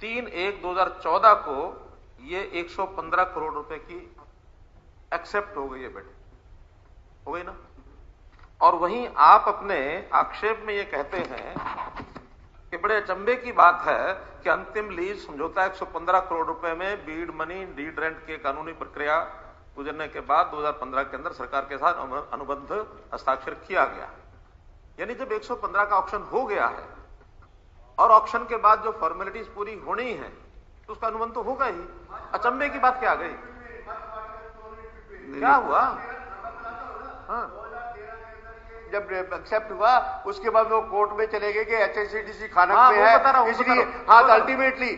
3/1/2014 को ये 115 करोड़ रुपए की एक्सेप्ट हो गई है बेटे, हो गई ना। और वहीं आप अपने आक्षेप में ये कहते हैं कि बड़े अचंभे की बात है कि अंतिम लीज समझौता 115 करोड़ रुपए में बीड मनी डीड रेंट की कानूनी प्रक्रिया गुजरने के बाद 2015 के अंदर सरकार के साथ अनुबंध हस्ताक्षर किया गया। यानी जब 115 का ऑक्शन हो गया है और ऑक्शन के बाद जो फॉर्मेलिटीज पूरी होनी है तो उसका अनुबंध तो होगा ही। अचंभे की बात क्या आ गई, क्या हुआ? हाँ, जब एक्सेप्ट हुआ उसके बाद वो कोर्ट में चले गए कि HICDC खाना में है, इसलिए हाँ अल्टीमेटली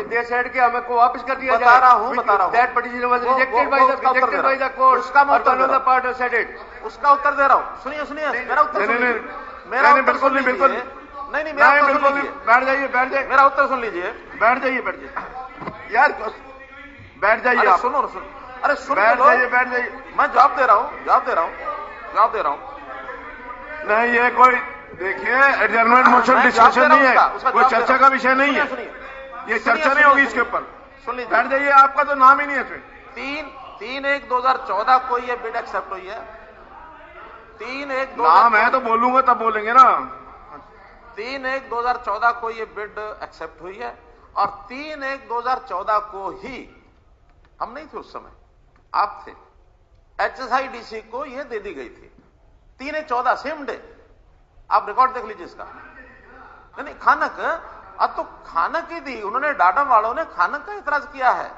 दे सेड के हमें को वापस कर दिया जाए। बता रहा हूं that petition was rejected by the court. उसका मैं उत्तर अनदर पार्ट सेड इट। उसका उत्तर दे रहा हूं, सुनिए मेरा उत्तर सुनिए। मेरा बिल्कुल नहीं, बिल्कुल नहीं, मेरा बिल्कुल नहीं। बैठ जाइए मेरा उत्तर सुन लीजिए। बैठ जाइए यार, बैठ जाइए। सुनो, अरे सुन, बैठ जाइए। मैं जवाब दे रहा हूं। नहीं, ये कोई देखिए एडजर्नमेंट मोशन डिस्कशन नहीं है, कोई चर्चा का विषय नहीं है, ये चर्चा नहीं होगी इसके ऊपर। सुन लीजिए, बैठ जाइए, आपका तो नाम ही नहीं है फिर। 3/1/2014 को ये बिड एक्सेप्ट हुई है। 3/1 नाम है तो बोलूंगा तब बोलेंगे ना। 3/1/2014 को ये बिड एक्सेप्ट हुई है और 3/1/2014 को ही, हम नहीं थे उस समय, आप थे, HSIDC को ये दे दी गई थी 3/1/14 सेम डे। आप रिकॉर्ड देख लीजिए इसका। नहीं, खानक, अब तो खानक ही दी उन्होंने। डाडम वालों ने खानक का इतराज किया है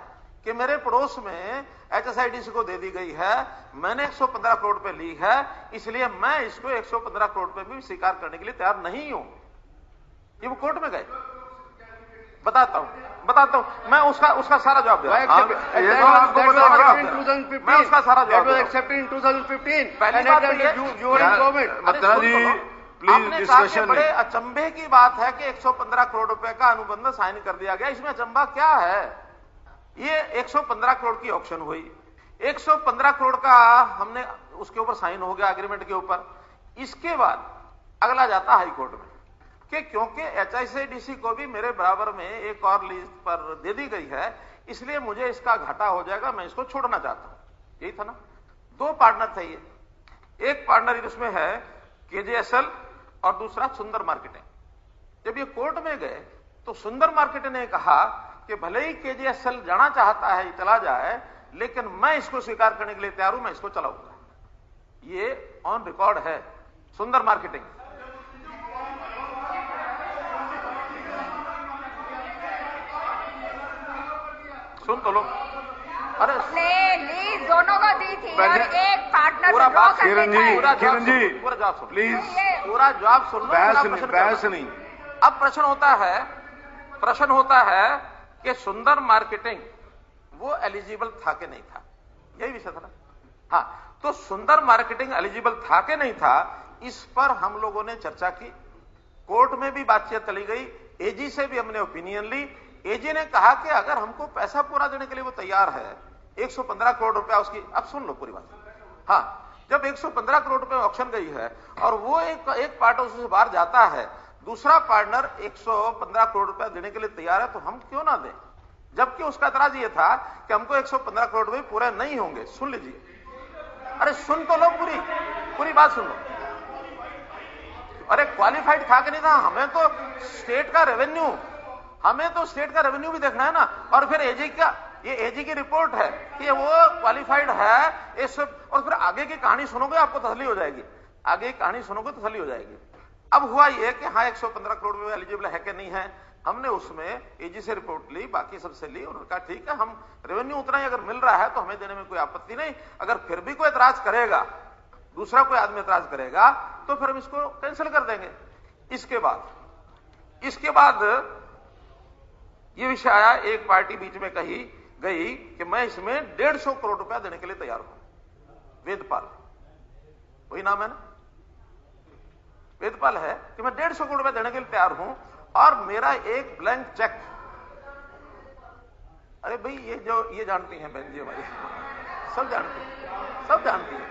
कि मेरे पड़ोस में HSIDC को दे दी गई है, मैंने 115 करोड़ रुपए ली है, इसलिए मैं इसको 115 करोड़ रुपए भी स्वीकार करने के लिए तैयार नहीं हूं। ये वो कोर्ट में गए। बताता हूं मैं उसका सारा जवाब दे रहा हूं। मैं उसका सारा जवाब दे रहा हूं। Please discussion. बड़े अचंभे की बात है कि 115 करोड़ रुपए का अनुबंध साइन कर दिया गया। इसमें अचंभा क्या है? ये 115 करोड़ की ऑक्शन हुई, 115 करोड़ का हमने उसके ऊपर साइन हो गया एग्रीमेंट के ऊपर। इसके बाद अगला जाता हाई कोर्ट में कि क्योंकि HICDC को भी मेरे बराबर में एक और लीज पर दे दी गई है, इसलिए मुझे इसका घाटा हो जाएगा, मैं इसको छोड़ना चाहता हूं। यही था ना। 2 पार्टनर थे ये, एक पार्टनर इसमें है KJSL और दूसरा सुंदर मार्केटिंग। जब ये कोर्ट में गए तो सुंदर मार्केटिंग ने कहा कि भले ही KJSL जाना चाहता है चला जाए, लेकिन मैं इसको स्वीकार करने के लिए तैयार हूं, मैं इसको चलाऊंगा। ये ऑन रिकॉर्ड है। सुंदर मार्केटिंग सुन तो लो। अरे लीज दोनों को दी थी और एक पार्टनर पूरा बात किरण जी पूरा जवाब सुन प्लीज, पूरा जवाब सुन लो। बहस नहीं। अब प्रश्न होता है कि सुंदर मार्केटिंग वो एलिजिबल था कि नहीं था, यही विषय था ना। हाँ, तो सुंदर मार्केटिंग एलिजिबल था कि नहीं था, इस पर हम लोगों ने चर्चा की। कोर्ट में भी बातचीत चली गई, AG से भी हमने ओपिनियन ली। AG ने कहा कि अगर हमको पैसा पूरा देने के लिए वो तैयार है, 115 करोड़ रुपया उसकी। अब सुन लो पूरी बात। हाँ, जब 115 करोड़ रुपए ऑक्शन गई है और वो एक पार्टनर उससे बाहर जाता है, दूसरा पार्टनर 115 करोड़ रुपया देने के लिए तैयार है, तो हम क्यों ना दें? जबकि उसका एतराज ये था कि हमको 115 करोड़ रुपए पूरे नहीं होंगे। सुन लीजिए, अरे सुन तो लो, पूरी बात सुन लो। अरे क्वालिफाइड था कि नहीं था? हमें तो स्टेट का रेवेन्यू भी देखना है ना। और फिर AG की रिपोर्ट है कि वो क्वालिफाइड है। और फिर आगे की कहानी सुनोगे आपको तसल्ली हो जाएगी। अब हुआ ये कि हाँ 115 करोड़ रुपए एलिजिबल है कि नहीं है। हमने उसमें AG से रिपोर्ट ली, बाकी सबसे ली। उन्होंने कहा ठीक है, हम रेवेन्यू उतना ही अगर मिल रहा है तो हमें देने में कोई आपत्ति नहीं। अगर फिर भी कोई एतराज करेगा, दूसरा कोई आदमी एतराज करेगा, तो फिर हम इसको कैंसिल कर देंगे। इसके बाद ये विषय आया, एक पार्टी बीच में कही गई कि मैं इसमें 150 करोड़ रुपया देने के लिए तैयार हूं। वेदपाल, वही नाम है ना, वेदपाल है कि मैं 150 करोड़ रुपया देने के लिए तैयार हूं और मेरा एक ब्लैंक चेक। अरे भाई, ये जानती हैं बहन जी हमारी, सब जानती हैं।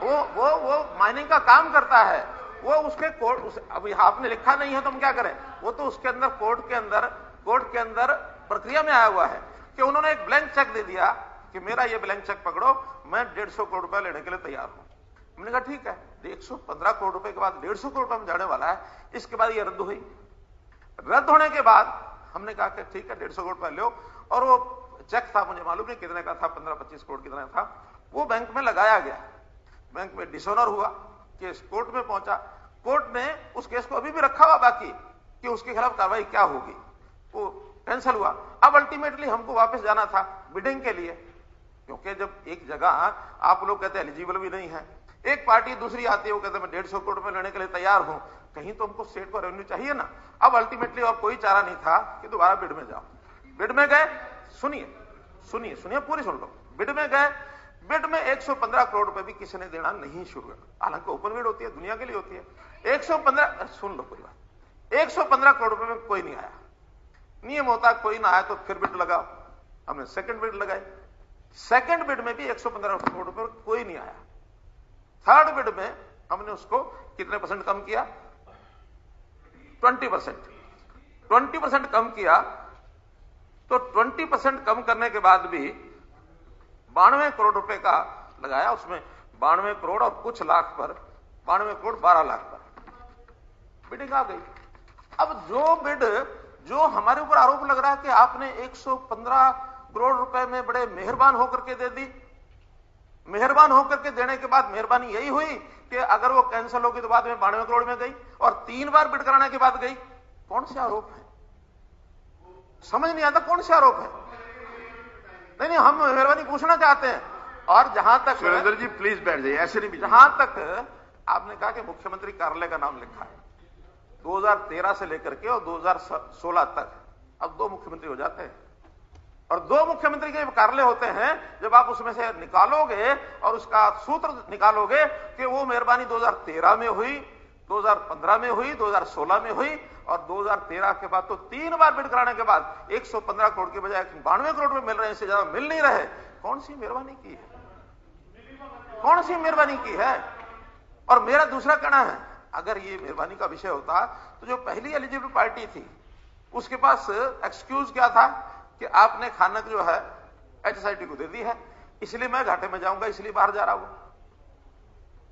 वो माइनिंग का काम करता है। वो उसके कोर्ट, अब आपने लिखा नहीं है तो हम क्या करें? वो तो उसके अंदर कोर्ट के अंदर कोर्ट के अंदर प्रक्रिया में आया हुआ है कि उन्होंने एक ब्लैंक चेक दे दिया कि मेरा ये ब्लैंक चेक पकड़ो, मैं 150 करोड़ रुपए लेने के लिए तैयार हूं। हमने कहा ठीक है, 115 करोड़ रुपए के बाद 150 करोड़ रुपए में जाने वाला है, इसके बाद ये रद्द हुई। रद्द होने के बाद हमने कहा कि ठीक है 150 करोड़ रुपए लो, और वो चेक था, मुझे मालूम नहीं कितने का था, 15-25 करोड़ कितना था, वो बैंक में लगाया गया। बैंक में डिसऑनर हुआ, केस कोर्ट में पहुंचा, कोर्ट ने उस केस को अभी भी रखा हुआ बाकी कि उसके खिलाफ कार्रवाई क्या होगी, वो कैंसिल हुआ। अब अल्टीमेटली हमको वापस जाना था बिडिंग के लिए, क्योंकि जब एक जगह आप लोग कहते हैं एलिजिबल भी नहीं है, एक पार्टी दूसरी आती है, वो कहते हैं मैं 150 करोड़ रुपए लेने के लिए तैयार हूं, कहीं तो हमको स्टेट को रेवेन्यू चाहिए ना। अब अल्टीमेटली और कोई चारा नहीं था कि दोबारा बिड में जाओ। बिड में गए, सुनिए पूरी सुन लो। बिड में गए, बिड में 115 करोड़ रुपए भी किसी ने देना नहीं शुरू किया, हालांकि ओपन बिड होती है, दुनिया के लिए होती है। 115, सुन लो पूरी बात, 115 करोड़ रुपए में कोई नहीं आया। नियम होता है कोई ना आया तो फिर बिड लगाओ, हमने सेकंड बिड लगाई, सेकंड बिड में भी 115 करोड़ रुपए कोई नहीं आया। थर्ड बिड में हमने उसको कितने % कम किया, 20% कम किया। तो 20% कम करने के बाद भी 92 करोड़ रुपए का लगाया, उसमें 92 करोड़ और कुछ लाख पर, 92 करोड़ 12 लाख पर बिडिंग आ गई। अब जो बिड, जो हमारे ऊपर आरोप लग रहा है कि आपने 115 करोड़ रुपए में बड़े मेहरबान होकर के दे दी, मेहरबान होकर के देने के बाद मेहरबानी यही हुई कि अगर वो कैंसिल होगी तो बाद में 92 करोड़ में गई, और 3 बार बिड कराने के बाद गई। कौन से आरोप है, समझ नहीं आता कौन से आरोप है। नहीं, हम मेहरबानी पूछना चाहते हैं। और जहां तक सुरेंद्र जी प्लीज बैठ जाइए, ऐसे नहीं। जहां तक आपने कहा कि मुख्यमंत्री कार्यालय का नाम लिखा है, 2013 से लेकर के और 2016 तक अब 2 मुख्यमंत्री हो जाते हैं, और 2 मुख्यमंत्री के कार्यालय होते हैं। जब आप उसमें से निकालोगे और उसका सूत्र निकालोगे कि वो मेहरबानी 2013 में हुई, 2015 में हुई, 2016 में हुई, और 2013 के बाद तो 3 बार बिड कराने के बाद 115 करोड़ के बजाय 92 करोड़ में मिल रहे हैं, इससे ज्यादा मिल नहीं रहे। कौन सी मेहरबानी की है, कौन सी मेहरबानी की है। और मेरा दूसरा कहना है, अगर ये मेहरबानी का विषय होता तो जो पहली एलिजिबल पार्टी थी उसके पास एक्सक्यूज क्या था कि आपने खानक जो है HSIT को दे दी है, इसलिए मैं घाटे में जाऊंगा, इसलिए बाहर जा रहा हूं।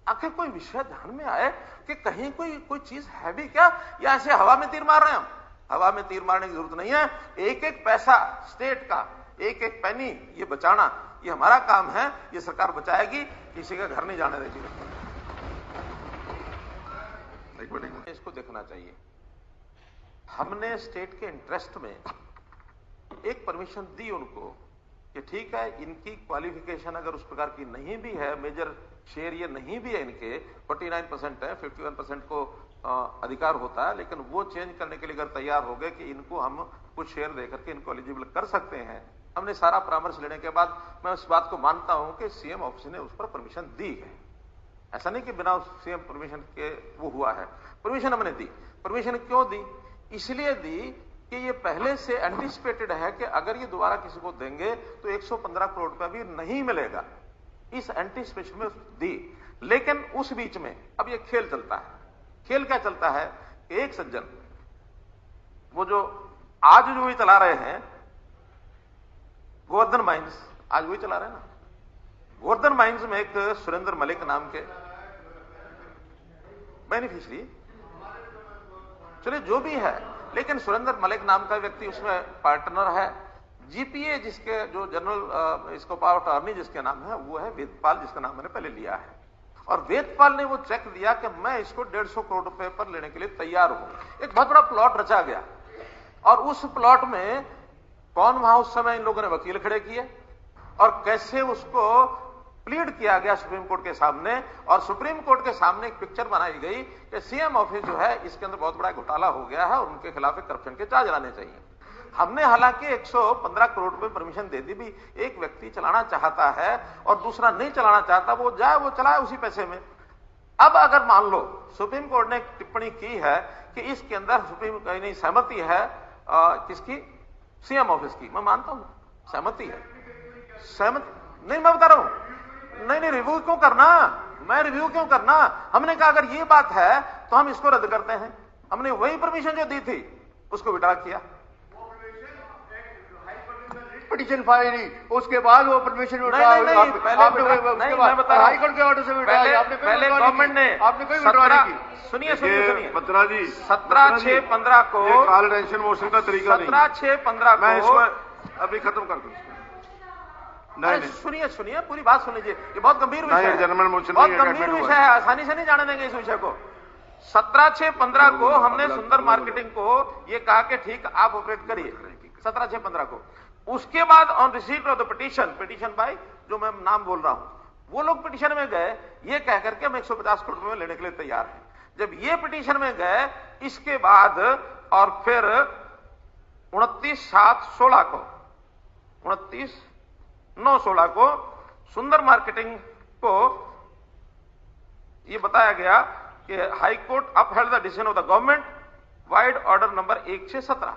आखिर कोई विषय ध्यान में आए कि कहीं कोई चीज है भी क्या, या ऐसे हवा में तीर मार रहे हैं हम। हवा में तीर मारने की जरूरत नहीं है। एक एक पैसा स्टेट का, एक एक पैनी ये बचाना, ये हमारा काम है, ये सरकार बचाएगी, किसी का घर नहीं जाने देगी। इसको देखना चाहिए। हमने स्टेट के इंटरेस्ट में एक परमिशन दी उनको कि ठीक है, इनकी क्वालिफिकेशन अगर उस प्रकार की नहीं भी है, मेजर शेयर ये नहीं भी है, इनके 49% है, 51% को अधिकार होता है, लेकिन वो चेंज करने के लिए अगर तैयार हो गए कि इनको हम कुछ शेयर देकर के इनको एलिजिबल कर सकते हैं। हमने सारा परामर्श लेने के बाद मैं उस बात को मानता हूं कि सीएम ऑफिस ने उस पर परमिशन दी है। ऐसा नहीं कि बिना सीएम परमिशन के वो हुआ है, परमिशन हमने दी। परमिशन क्यों दी? इसलिए दी कि ये पहले से एंटिसिपेटेड है कि अगर ये दोबारा किसी को देंगे तो 115 करोड़ रुपया भी नहीं मिलेगा, इस एंटिसिपेशन में दी। लेकिन उस बीच में अब ये खेल चलता है। खेल क्या चलता है कि एक सज्जन, वो जो आज जो भी चला रहे हैं गोवर्धन माइंस, आज वही चला रहे हैं ना। गोवर्धन माइंस में एक सुरेंद्र मलिक नाम के बेनिफिशियरी, चलिए जो भी है, लेकिन सुरेंद्र मलिक नाम का व्यक्ति उसमें पार्टनर है। जीपीए जिसके जो जनरल इसको पावर ऑफ अटॉर्नी जिसके नाम है वो है वेदपाल, जिसका नाम मैंने पहले लिया है। और वेदपाल ने वो चेक दिया कि मैं इसको 150 करोड़ रुपए पर लेने के लिए तैयार हूं। एक बहुत बड़ा प्लॉट रचा गया, और उस प्लॉट में कौन वहां उस समय इन लोगों ने वकील खड़े किए और कैसे उसको प्लीड किया गया सुप्रीम कोर्ट के सामने। और सुप्रीम कोर्ट के सामने एक पिक्चर बनाई गई कि सीएम ऑफिस जो है इसके अंदर बहुत बड़ा घोटाला हो गया है और उनके खिलाफ करप्शन के चार्ज लाने चाहिए। हमने हालांकि 115 करोड़ रुपए परमिशन दे दी भी। एक व्यक्ति चलाना चाहता है और दूसरा नहीं चलाना चाहता, वो जाए वो चलाए उसी पैसे में। अब अगर मान लो सुप्रीम कोर्ट ने टिप्पणी की है कि इसके अंदर सुप्रीम नहीं सहमति है किसकी, सीएम ऑफिस की, मैं मानता हूं सहमति है, सहमति नहीं, मैं बता रहा हूं नहीं रिव्यू क्यों करना, मैं रिव्यू क्यों करना। हमने कहा अगर ये बात है तो हम इसको रद्द करते हैं। हमने वही परमिशन जो दी थी उसको विड्रॉ किया। पिटीशन फाइल हुई, उसके बाद वो परमिशन हाईकोर्ट के ऑर्डर से पहले गवर्नमेंट ने आपने कोई विड्रॉ नहीं की। सुनिए बत्रा जी 17/6/15 को कॉल अटेंशन मोशन का तरीका नहीं। 17/6/15 मैं को इसमें अभी खत्म कर दूं। सुनिए पूरी बात सुन लीजिए, ये बहुत गंभीर विषय है, जनरल मोशन बहुत गंभीर विषय है, आसानी से नहीं जाने देंगे इस विषय को। 17/6/15 को हमने सुंदर मार्केटिंग को ये कहा कि ठीक आप ऑपरेट करिए 17/6/15 को। उसके बाद on receipt of the petition by जो मैं नाम बोल रहा हूं, वो लोग पिटीशन में गए ये कह करके हम 150 करोड़ रुपए लेने के लिए तैयार हैं। जब ये पिटीशन में गए इसके बाद और फिर 29/7/16 को 29/9/16 को सुंदर मार्केटिंग को ये बताया गया कि high court upheld the decision of the government wide order number 1/17।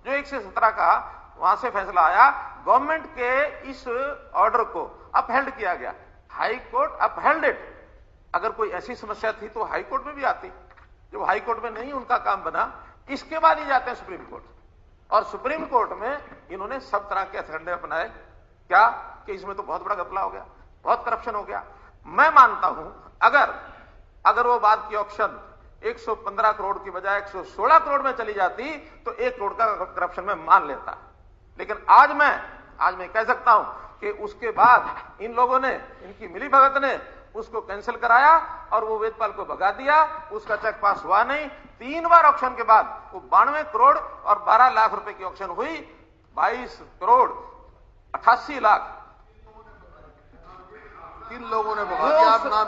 जो 1/17 का वहां से फैसला आया, गवर्नमेंट के इस ऑर्डर को अपहेल्ड किया गया, हाई कोर्ट अपहेल्ड इट। अगर कोई ऐसी समस्या थी तो हाई कोर्ट में भी आती, जब हाई कोर्ट में नहीं उनका काम बना, इसके बाद ही जाते हैं सुप्रीम कोर्ट, और सुप्रीम कोर्ट में इन्होंने सब तरह के हथकंडे अपनाए। क्या कि इसमें तो बहुत बड़ा घपला हो गया, बहुत करप्शन हो गया। मैं मानता हूं अगर वो बात की ऑप्शन 115 करोड़ की बजाय 116 करोड़ में चली जाती तो 1 करोड़ का करप्शन में मान लेता, लेकिन आज मैं कह सकता हूं कि उसके बाद इन लोगों ने, इनकी मिलीभगत ने उसको कैंसिल कराया और वो वेदपाल को भगा दिया, उसका चेक पास हुआ नहीं। 3 बार ऑक्शन के बाद वो 92 करोड़ और 12 लाख रुपए की ऑक्शन हुई, 22 करोड़ 88 लाख। किन लोगों ने भगा दिया? आप नाम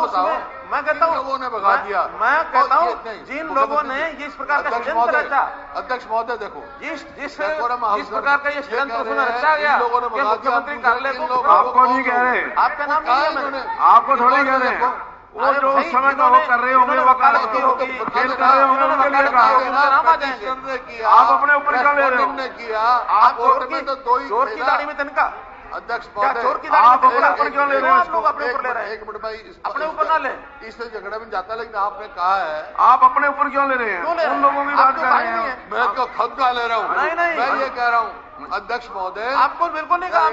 बताओ। मैं कहता हूं लोगों ने भगा दिया। मैं कहता हूं जिन लोगों ने इस प्रकार का षड्यंत्र रचा, अध्यक्ष महोदय देखो, जिस प्रकार का ये षड्यंत्र उसमें रचा गया कि मुख्यमंत्री कार्यालय को, आपको नहीं कह रहे, आपका नाम नहीं है, मैंने आपको थोड़ी कह रहे हैं, वो जो उस समय का वो कर रहे होंगे, वकालत की होगी, खेल कर रहे होंगे, उनके लिए कहा आप अपने ऊपर क्यों ले रहे हो? किया आप चोर की दाढ़ी में तिनका, अध्यक्ष चोर की दाढ़ी आप अपने ऊपर क्यों ले रहे हो? आप लोग अपने ऊपर ले रहे हैं। एक मिनट भाई, अपने ऊपर ना ले, इस झगड़े में जाता, लेकिन आपने कहा है आप अपने ऊपर क्यों ले रहे हैं? उन लोगों की बात कर रहे हैं, मैं क्यों खुद का ले रहा हूँ? नहीं, मैं ये कह रहा हूँ अध्यक्ष महोदय, आपको बिल्कुल नहीं कहा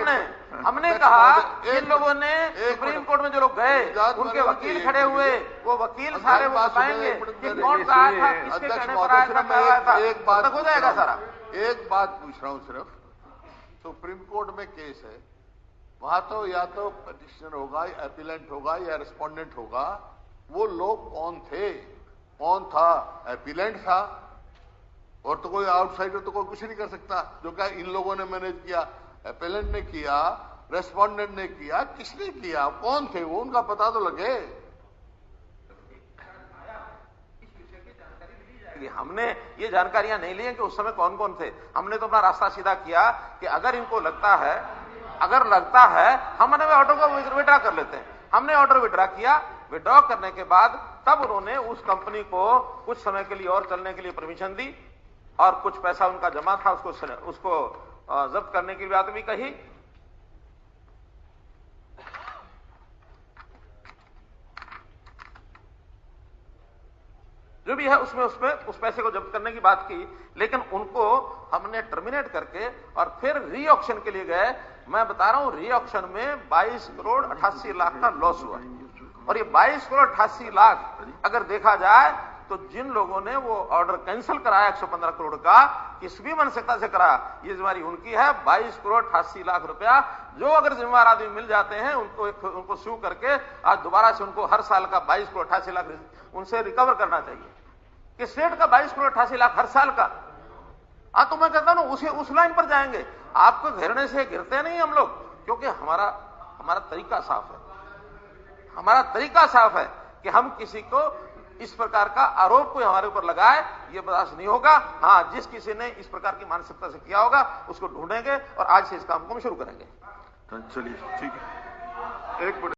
हमने कहा इन लोगों ने सुप्रीम कोर्ट में जो लोग गए उनके वकील खड़े हुए, वो वकील सारे बताएंगे कि कौन कहा था, किसके कहने पर आया था, एक बात हो जाएगा सारा। एक बात पूछ रहा हूँ सिर्फ, सुप्रीम कोर्ट में केस है, वहां तो या तो पिटिशनर होगा, एपिलेंट होगा या रिस्पोंडेंट होगा। वो लोग कौन थे? कौन था? एपिलेंट था, और तो कोई आउटसाइडर तो कोई कुछ नहीं कर सकता। जो क्या इन लोगों ने मैनेज किया, एपिलेंट ने किया, रेस्पोंडेंट ने किया, किसने किया? कौन थे वो? उनका पता तो लगे। हमने ये जानकारियां नहीं ली है कि उस समय कौन कौन थे। हमने तो अपना रास्ता सीधा किया कि अगर इनको लगता है हमने ऑर्डर को विड्रॉ कर लेते हैं। हमने ऑर्डर विड्रॉ किया, विड्रॉ करने के बाद तब उन्होंने उस कंपनी को कुछ समय के लिए और चलने के लिए परमिशन दी, और कुछ पैसा उनका जमा था उसको जब्त करने की बात भी कही। जो भी है उसमें उस पैसे को जब्त करने की बात की, लेकिन उनको हमने टर्मिनेट करके और फिर री ऑक्शन के लिए गए। मैं बता रहा हूं, री ऑक्शन में 22 करोड़ 88 लाख का लॉस हुआ, और ये 22 करोड़ 88 लाख अगर देखा जाए तो जिन लोगों ने वो ऑर्डर कैंसिल कराया 115 करोड़ का, किस भी मानसिकता से कराया, ये जिम्मेदारी उनकी है। 22 करोड़ 88 लाख रुपया जो अगर जिम्मेदार आदमी मिल जाते हैं उनको सू करके आज दोबारा से उनको हर साल का 22 करोड़ 88 लाख उनसे रिकवर करना चाहिए कि स्टेट का 22 करोड़ 88 लाख हर साल का। तो मैं कहता हूं उस लाइन पर जाएंगे। आपको घेरने से गिरते नहीं हम लोग, क्योंकि हमारा तरीका साफ है। हमारा तरीका साफ है कि हम किसी को इस प्रकार का आरोप कोई हमारे ऊपर लगाए, ये बर्दाश्त नहीं होगा। हाँ, जिस किसी ने इस प्रकार की मानसिकता से किया होगा उसको ढूंढेंगे और आज से इस काम को हम शुरू करेंगे। चलिए ठीक है, एक मिनट।